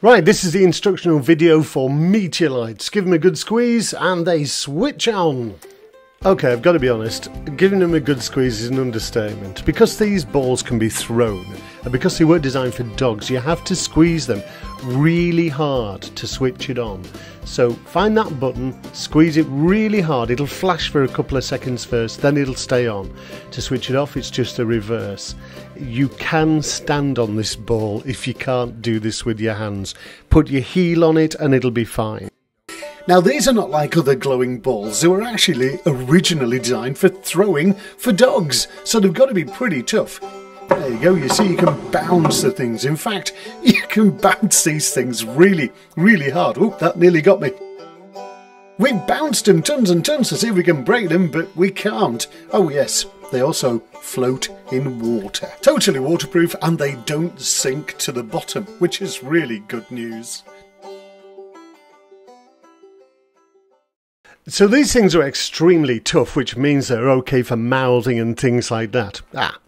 Right, this is the instructional video for Metiorlites. Give them a good squeeze and they switch on. Okay, I've got to be honest, giving them a good squeeze is an understatement. Because these balls can be thrown, and because they weren't designed for dogs, you have to squeeze them really hard to switch it on. So find that button, squeeze it really hard, it'll flash for a couple of seconds first, then it'll stay on. To switch it off, it's just a reverse. You can stand on this ball if you can't do this with your hands. Put your heel on it and it'll be fine. Now these are not like other glowing balls, they were actually originally designed for throwing for dogs, so they've got to be pretty tough. There you go, you see you can bounce the things, in fact you can bounce these things really, really hard. Oh, that nearly got me. We bounced them tons and tons to see if we can break them, but we can't. Oh yes, they also float in water. Totally waterproof and they don't sink to the bottom, which is really good news. So these things are extremely tough, which means they're okay for mouthing and things like that.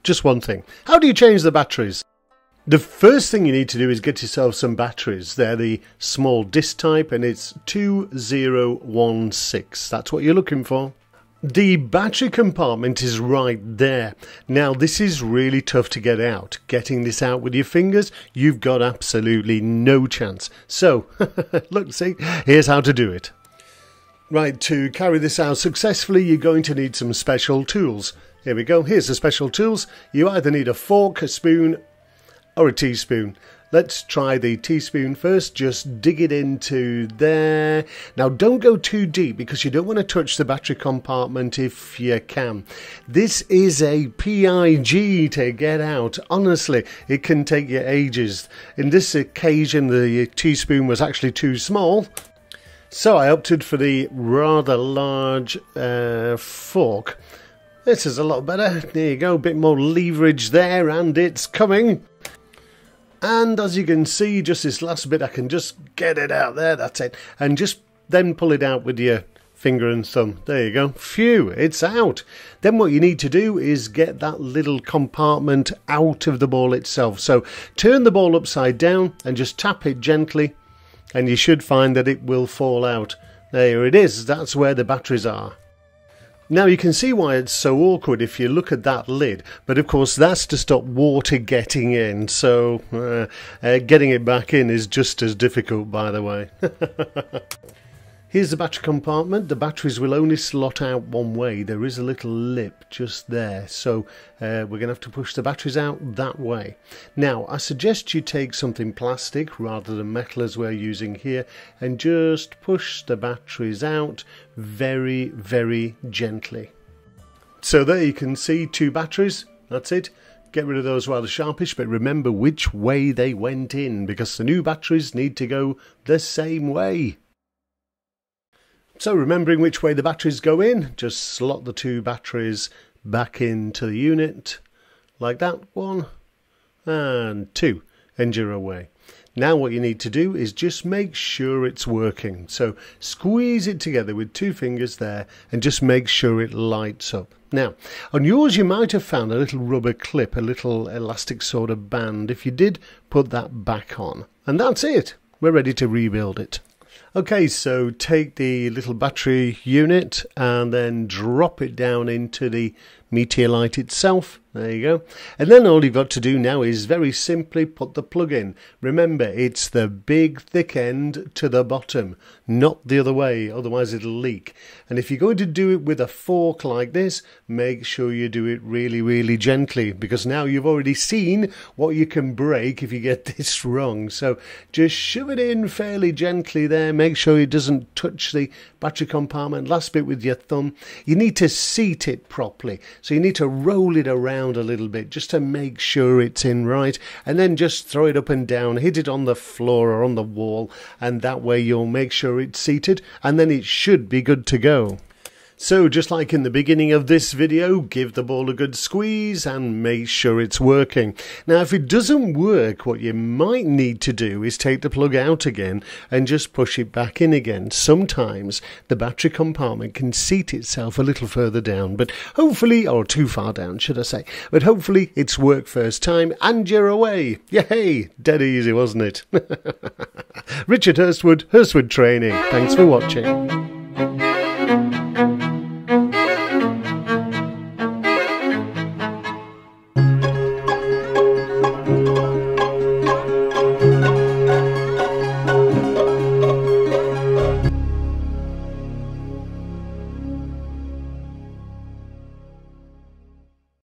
Just one thing. How do you change the batteries? The first thing you need to do is get yourself some batteries. They're the small disc type and it's 2016. That's what you're looking for. The battery compartment is right there. Now this is really tough to get out. Getting this out with your fingers, you've got absolutely no chance. So, look, see, here's how to do it. Right, to carry this out successfully, you're going to need some special tools. Here we go, here's the special tools. You either need a fork, a spoon, or a teaspoon. Let's try the teaspoon first, just dig it into there. Now don't go too deep because you don't want to touch the battery compartment if you can. This is a PIG to get out. Honestly, it can take you ages. In this occasion, the teaspoon was actually too small. So I opted for the rather large fork. This is a lot better. There you go, a bit more leverage there and it's coming. And as you can see, just this last bit, I can just get it out there, that's it. And just then pull it out with your finger and thumb. There you go. Phew, it's out. Then what you need to do is get that little compartment out of the ball itself. So turn the ball upside down and just tap it gently. And you should find that it will fall out. There it is, that's where the batteries are. Now you can see why it's so awkward if you look at that lid, but of course that's to stop water getting in, so getting it back in is just as difficult, by the way. Here's the battery compartment. The batteries will only slot out one way. There is a little lip just there, so we're going to have to push the batteries out that way. Now, I suggest you take something plastic rather than metal as we're using here, and just push the batteries out very, very gently. So there you can see two batteries. That's it. Get rid of those rather sharpish, but remember which way they went in, because the new batteries need to go the same way. So remembering which way the batteries go in, just slot the two batteries back into the unit, like that, 1 and 2, and you're away. Now what you need to do is just make sure it's working. So squeeze it together with 2 fingers there and just make sure it lights up. Now, on yours you might have found a little rubber clip, a little elastic sort of band. If you did, put that back on. And that's it. We're ready to rebuild it. Okay, so take the little battery unit and then drop it down into the Metiorlite itself. There you go. And then all you've got to do now is very simply put the plug in. Remember, it's the big thick end to the bottom, not the other way, otherwise it'll leak. And if you're going to do it with a fork like this, make sure you do it really, really gently, because now you've already seen what you can break if you get this wrong. So just shove it in fairly gently there. Make sure it doesn't touch the battery compartment. Last bit with your thumb. You need to seat it properly. So you need to roll it around a little bit just to make sure it's in right, and then just throw it up and down, hit it on the floor or on the wall, and that way you'll make sure it's seated, and then it should be good to go. So just like in the beginning of this video, give the ball a good squeeze and make sure it's working. Now if it doesn't work, what you might need to do is take the plug out again and just push it back in again. Sometimes the battery compartment can seat itself a little further down, but hopefully, or too far down should I say, but hopefully it's worked first time and you're away. Yay! Dead easy, wasn't it? Richard Hurstwood, Hurstwood Training. Thanks for watching.